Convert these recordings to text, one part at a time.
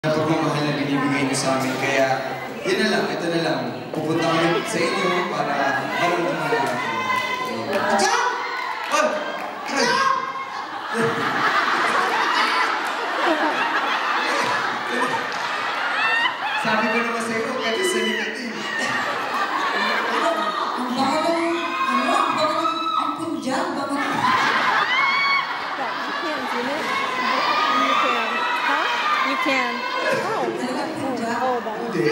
Pagmamahal na binibigay niyo sa amin. Kaya, yun na lang, ito na lang. Pupunta kami sa inyo para maramdaman natin. Diyan! Oh! Sabi ko naman sa iyo, kahit sa likod eh. Ang bango ng ampun dyan, bango ng... You can. Oh. Oh, Hindi.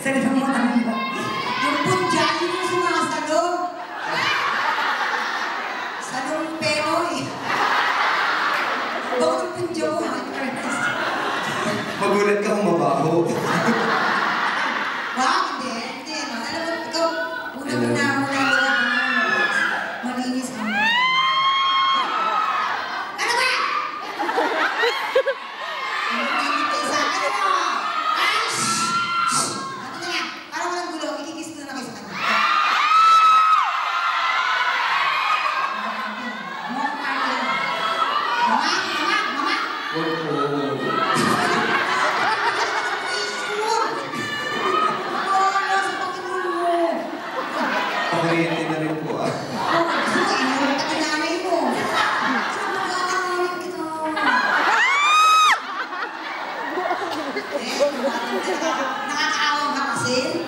Salita mo ano mo. Yung punja, yun yung sumasalong. Salong pero eh. Bango ng punja mo, ha? Magulat ka kung mabaho. Wow, hindi. Alam mo, ikaw, una malinis ka mo. Ano ba? Isa, ano mo? Ay, shhh! Ano na yan? Parang walang gulo, ikikis ko na kayo sa kanya. Mama! Pakuryente na rin po ah. Nakakaawang ka kasi.